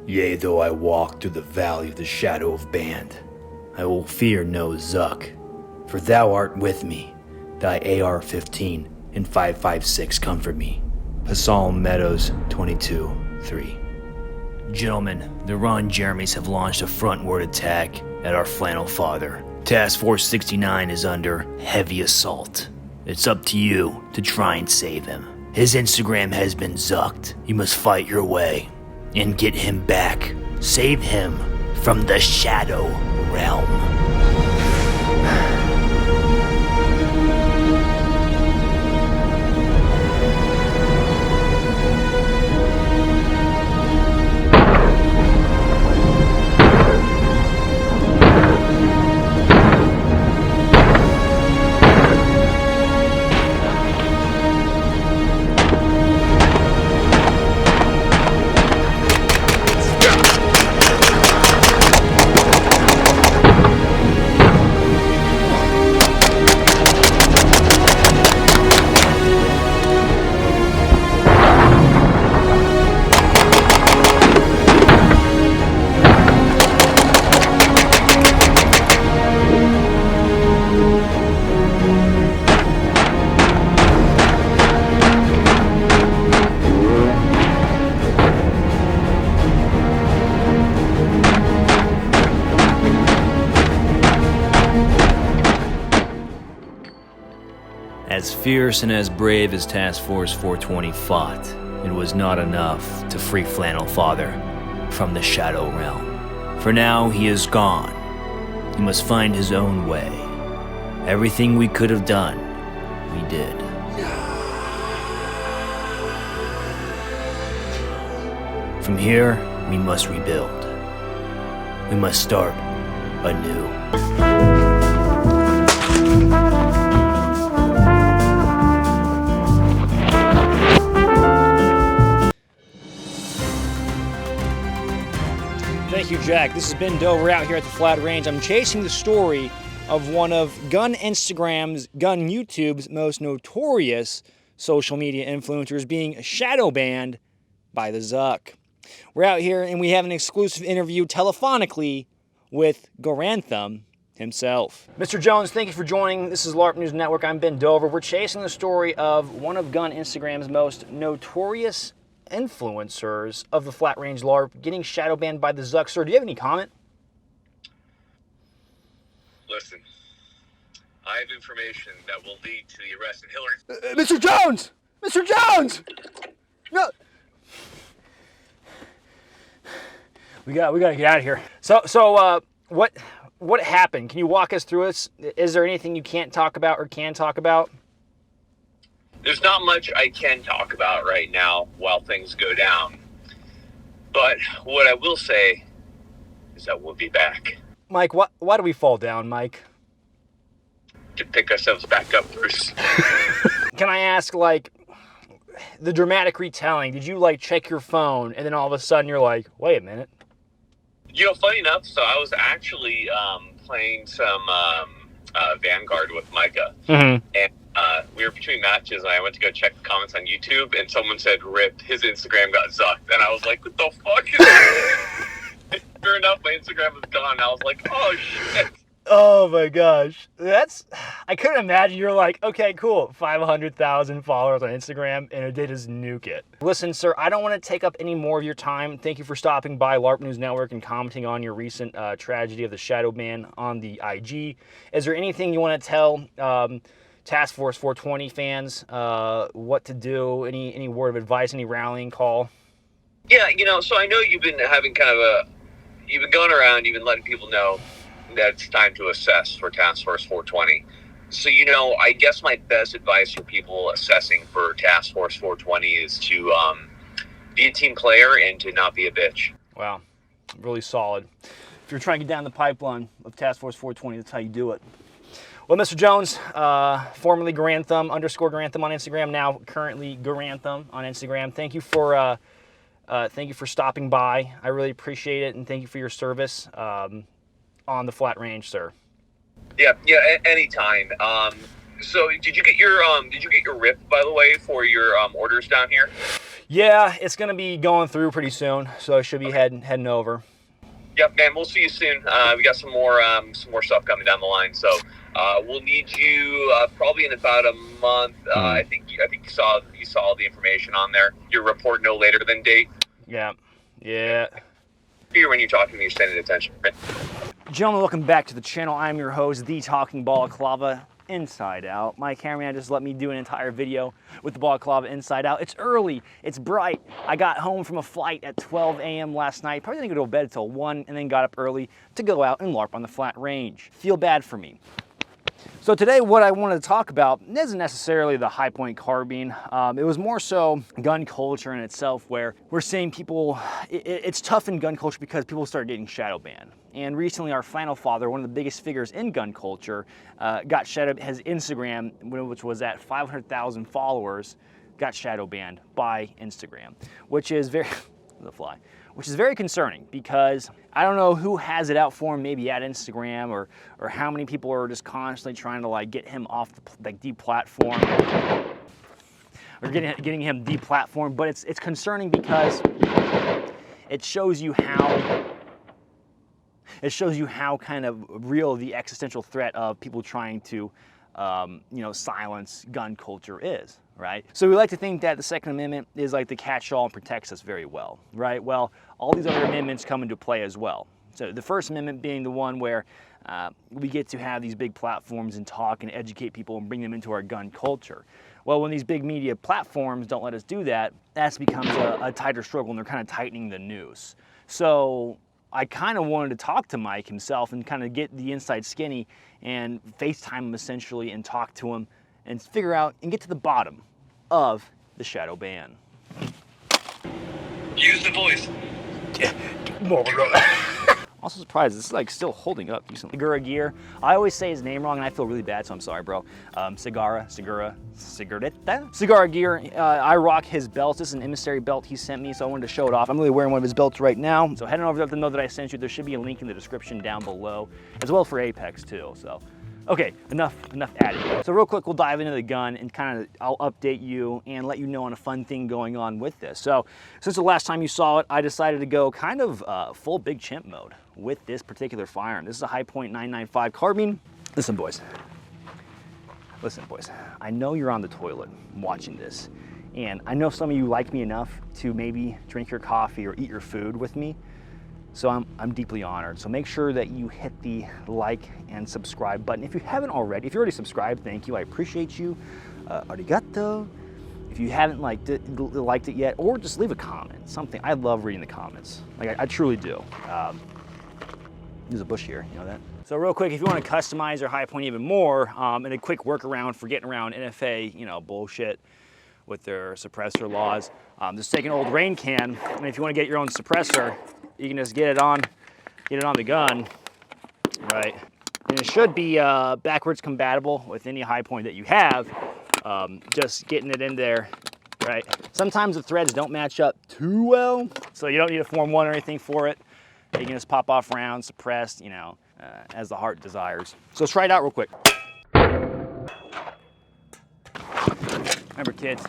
Yea, though I walk through the valley of the shadow of Band, I will fear no Zuck, for thou art with me. Thy AR-15 and 5.56 comfort me. Psalm Meadows 22:3. Gentlemen, the Ron Jeremys have launched a frontward attack at our flannel father. Task Force 69 is under heavy assault. It's up to you to try and save him. His Instagram has been zucked. You must fight your way and get him back. Save him from the Shadow Realm. As fierce and as brave as Task Force 420 fought, it was not enough to free Flannel Father from the Shadow Realm. For now, he is gone. He must find his own way. Everything we could have done, we did. From here, we must rebuild. We must start anew. Thank you, Jack. This has been Doe. We're out here at the Flat Range. I'm chasing the story of one of Gun Instagram's, Gun YouTube's most notorious social media influencers being shadow banned by the Zuck. We're out here and we have an exclusive interview telephonically with Garand himself. Mr. Jones, thank you for joining. This is LARP News Network. I'm Ben Dover. We're chasing the story of one of Gun Instagram's most notorious influencers of the Flat Range LARP getting shadow banned by the Zuck. Sir, do you have any comment? Listen, I have information that will lead to the arrest of Hillary. Mr. Jones! Mr. Jones! No! We gotta get out of here. So, what happened? Can you walk us through it? Is there anything you can't talk about or can talk about? There's not much I can talk about right now while things go down. But what I will say is that we'll be back. Mike, why do we fall down, Mike? To pick ourselves back up, Bruce. Can I ask, like, the dramatic retelling, did you, like, check your phone and then all of a sudden you're like, wait a minute? You know, funny enough, so I was actually playing some Vanguard with Micah. Mm-hmm. And we were between matches, and I went to go check the comments on YouTube, and someone said, "Rip, his Instagram got zucked." And I was like, "What the fuck is that?" Sure enough, my Instagram was gone. And I was like, "Oh shit!" Oh my gosh, I couldn't imagine. You're like, okay, cool, 500,000 followers on Instagram, and they just nuke it. Listen, sir, I don't want to take up any more of your time. Thank you for stopping by LARP News Network and commenting on your recent tragedy of the shadow ban on the IG. Is there anything you want to tell Task Force 420 fans what to do? Any word of advice, any rallying call? Yeah, you know, so I know you've been having you've been going around, you've been letting people know that it's time to assess for Task Force 420. So, you know, I guess my best advice for people assessing for Task Force 420 is to be a team player and to not be a bitch. Wow, really solid. If you're trying to get down the pipeline of Task Force 420, that's how you do it. Well, Mr. Jones, formerly Garantham, _Garantham on Instagram, now currently Garantham on Instagram. Thank you for stopping by. I really appreciate it, and thank you for your service on the Flat Range, sir. Yeah, anytime. So did you get your RIP, by the way, for your orders down here? Yeah, it's gonna be going through pretty soon, so I should be heading over. Yep, man. We'll see you soon. We got some more stuff coming down the line, so we'll need you probably in about a month. I think you saw all the information on there. Your report no later than date. Yeah. Here when you're talking, you're standing attention. Right? Gentlemen, welcome back to the channel. I'm your host, the Talking Balaclava Inside Out. My cameraman just let me do an entire video with the balaclava inside out. It's early, it's bright. I got home from a flight at 12 a.m. last night. Probably didn't go to bed until 1 and then got up early to go out and LARP on the flat range. Feel bad for me. So today what I wanted to talk about isn't necessarily the high point carbine. It was more so gun culture in itself, where we're seeing people, it's tough in gun culture because people start getting shadow banned. And recently our final father, one of the biggest figures in gun culture, got shadow, his Instagram, which was at 500,000 followers, got shadow banned by Instagram, which is very, which is very concerning because I don't know who has it out for him, maybe at Instagram, or how many people are just constantly trying to like get him off the deplatform, or getting him deplatformed. But it's concerning because it shows you how kind of real the existential threat of people trying to silence gun culture is, right? So we like to think that the Second Amendment is like the catch-all and protects us very well, right? Well, all these other amendments come into play as well. So the First Amendment being the one where we get to have these big platforms and talk and educate people and bring them into our gun culture. Well, when these big media platforms don't let us do that, that becomes a tighter struggle, and they're kind of tightening the noose. So I kind of wanted to talk to Mike himself and kind of get the inside skinny and FaceTime him essentially and talk to him and figure out and get to the bottom of the shadow ban. Use the voice. Also surprised, this is like still holding up decently. Segura gear. I always say his name wrong and I feel really bad, so I'm sorry, bro. Cigarra gear. I rock his belt. This is an emissary belt he sent me, so I wanted to show it off. I'm really wearing one of his belts right now. So head on over to let them know that I sent you. There should be a link in the description down below, as well for Apex too. So, okay, enough adding. So real quick, we'll dive into the gun and kind of I'll update you and let you know on a fun thing going on with this. So since the last time you saw it, I decided to go kind of full big chimp mode with this particular firearm. This is a High Point 995 carbine. Listen, boys. I know you're on the toilet watching this, and I know some of you like me enough to maybe drink your coffee or eat your food with me. So I'm deeply honored. So make sure that you hit the like and subscribe button. If you haven't already, if you're already subscribed, thank you. I appreciate you. Arigato. If you haven't liked it yet, or just leave a comment, something. I love reading the comments. Like I truly do. There's a bush here, you know that? So real quick, if you want to customize your High Point even more, and a quick workaround for getting around NFA, bullshit with their suppressor laws, just take an old rain can, and if you want to get your own suppressor, you can just get it on the gun, right? And it should be backwards compatible with any High Point that you have. Just getting it in there, right? Sometimes the threads don't match up too well, so you don't need a Form 1 or anything for it. You can just pop off rounds, suppressed, as the heart desires. So let's try it out real quick. Remember, kids,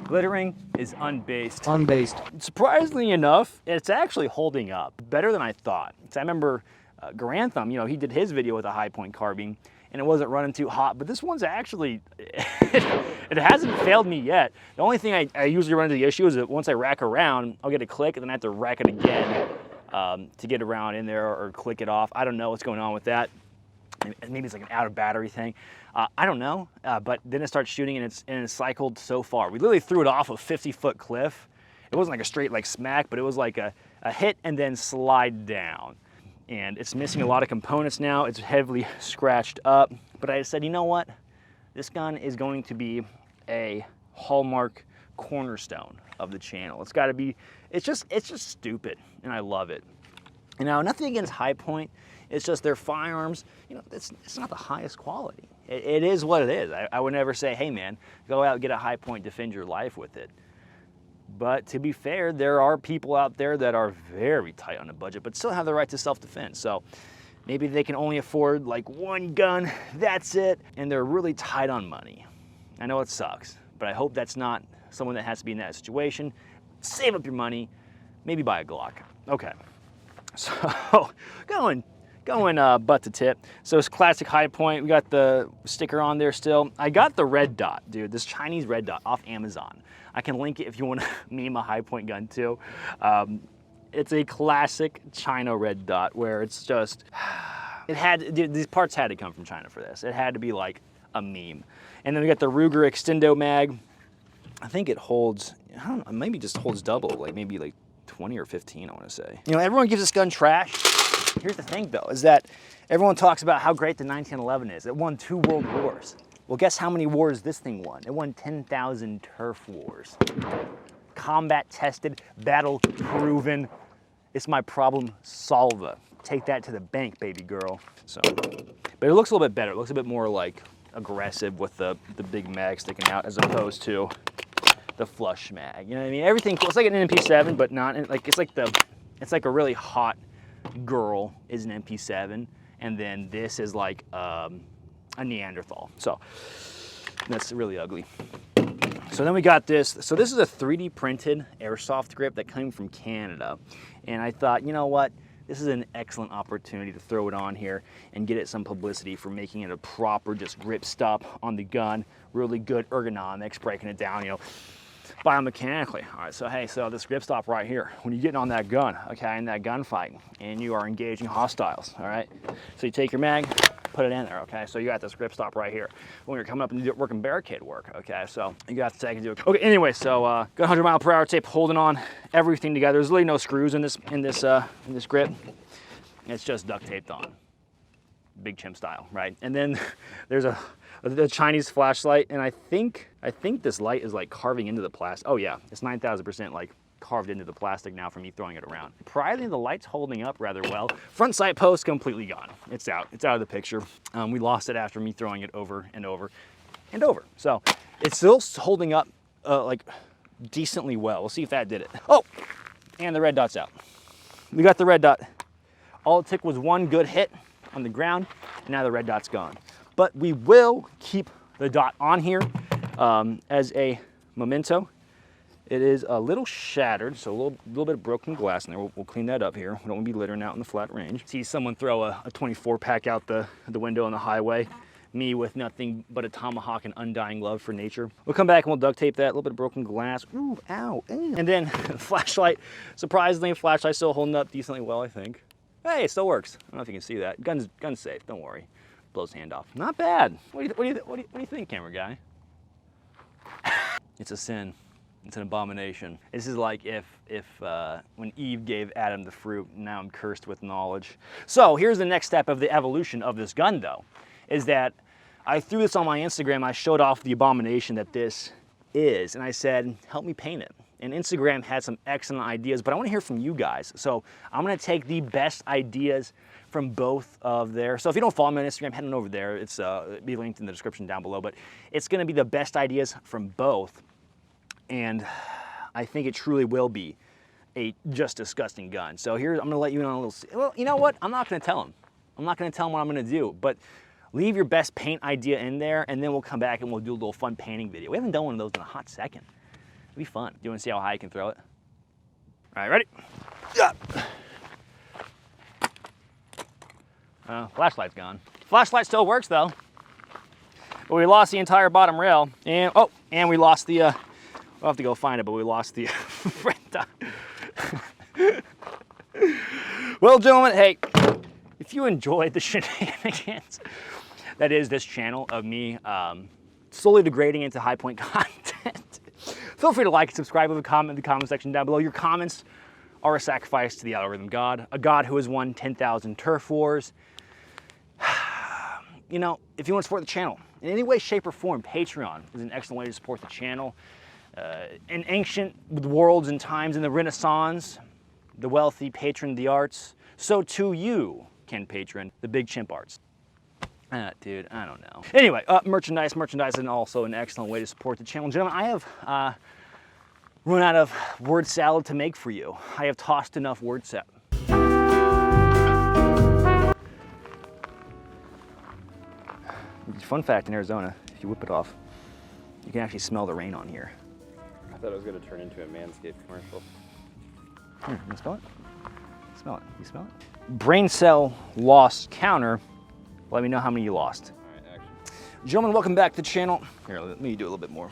glittering is unbased. Surprisingly enough, it's actually holding up better than I thought. So I remember Garand, he did his video with a High Point carbine, and it wasn't running too hot, but this one's actually, it hasn't failed me yet. The only thing I usually run into the issue is that once I rack around, I'll get a click, and then I have to rack it again to get around in there or click it off. I don't know what's going on with that. Maybe it's like an out of battery thing. I don't know, but then it starts shooting and it's cycled so far. We literally threw it off a 50-foot cliff. It wasn't like a straight like smack, but it was like a hit and then slide down. And it's missing a lot of components now. It's heavily scratched up. But I said, you know what? This gun is going to be a hallmark cornerstone of the channel. It's got to be, it's just stupid, and I love it. And now, nothing against High Point. It's just their firearms, it's not the highest quality. It is what it is. I would never say, hey man, go out and get a High Point, defend your life with it. But to be fair, there are people out there that are very tight on a budget, but still have the right to self-defense. So maybe they can only afford like one gun, that's it, and they're really tight on money. I know it sucks, but I hope that's not someone that has to be in that situation. save up your money, maybe buy a Glock. Okay, so going butt to tip. So it's classic High Point. We got the sticker on there still. I got the red dot, dude, this Chinese red dot off Amazon. I can link it if you want to meme a High Point gun too. It's a classic China red dot where it's just, dude, these parts had to come from China for this. It had to be like a meme. And then we got the Ruger Extendo mag. I think it holds, I don't know, maybe just holds double, like maybe like 20 or 15, I want to say. You know, everyone gives this gun trash. Here's the thing though, is that everyone talks about how great the 1911 is. It won 2 world wars. Well, guess how many wars this thing won? It won 10,000 turf wars. Combat tested, battle proven. It's my problem solver. Take that to the bank, baby girl. So, but it looks a little bit better. It looks a bit more like aggressive with the big mag sticking out as opposed to the flush mag. You know what I mean? Everything, it's like an MP7, but not like, it's like a really hot girl is an MP7, and then this is like a Neanderthal. So that's really ugly. So then we got this. So this is a 3D printed airsoft grip that came from Canada. And I thought, you know what? This is an excellent opportunity to throw it on here and get it some publicity for making it a proper just grip stop on the gun. Really good ergonomics, breaking it down, you know, biomechanically. All right, so hey, so this grip stop right here, when you're getting on that gun, okay, in that gunfight, and you are engaging hostiles, all right? So you take your mag, put it in there, okay? So you got this grip stop right here. When you're coming up and working barricade work, okay? So you got to take and do it. Okay, anyway, so got 100 mile per hour tape holding on everything together. There's really no screws in this grip. It's just duct taped on, big chimp style, right? And then there's the Chinese flashlight, and I think this light is like carving into the plastic. Oh yeah, it's 9,000% like carved into the plastic now from me throwing it around. Surprisingly, the light's holding up rather well. Front sight post completely gone. It's out of the picture. We lost it after me throwing it over and over and over. So it's still holding up like decently well. We'll see if that did it. Oh, and the red dot's out. We got the red dot. All it took was one good hit on the ground, and now the red dot's gone. But we will keep the dot on here as a memento. It is a little shattered, so a little bit of broken glass in there. We'll clean that up here. We don't want to be littering out in the flat range. See someone throw a 24 pack out the window on the highway. Me with nothing but a tomahawk and undying love for nature. We'll come back and we'll duct tape that, a little bit of broken glass. Ooh, ow, ew. And then flashlight. Surprisingly, flashlight's still holding up decently well, I think. Hey, it still works. I don't know if you can see that. Gun's safe, don't worry. Blows hand off. Not bad. What do you think, camera guy? It's a sin. It's an abomination. This is like if when Eve gave Adam the fruit, now I'm cursed with knowledge. So here's the next step of the evolution of this gun though, is that I threw this on my Instagram. I showed off the abomination that this is, and I said, help me paint it. And Instagram had some excellent ideas, but I want to hear from you guys. So I'm going to take the best ideas from both of there. So if you don't follow me on Instagram, head on over there. It's be linked in the description down below, but it's going to be the best ideas from both. And I think it truly will be a just disgusting gun. So here, I'm going to let you in on a little, well, you know what? I'm not going to tell him. I'm not going to tell him what I'm going to do, but leave your best paint idea in there, and then we'll come back and we'll do a little fun painting video. We haven't done one of those in a hot second. It'll be fun. Do you want to see how high you can throw it? All right, ready? Yeah. Flashlight's gone. Flashlight still works though. But we lost the entire bottom rail, and oh, and we lost the. We'll have to go find it, but we lost the red dot. Well, gentlemen, hey, if you enjoyed the shenanigans that is this channel of me slowly degrading into High Point content, feel free to like and subscribe, leave a comment in the comment section down below. Your comments are a sacrifice to the algorithm god, a god who has won 10,000 turf wars. You know, if you want to support the channel in any way, shape, or form, Patreon is an excellent way to support the channel. In ancient worlds and times in the Renaissance, the wealthy patroned the arts. So too you can patron the big chimp arts. Dude, I don't know. Anyway, merchandise is also an excellent way to support the channel. Gentlemen, I have run out of word salad to make for you. I have tossed enough word salad. Fun fact in Arizona, if you whip it off, you can actually smell the rain on here. I thought it was going to turn into a Manscaped commercial. You smell it? Smell it. You smell it? Brain cell loss counter. Let me know how many you lost. All right, action. Gentlemen, welcome back to the channel. Here, let me do a little bit more.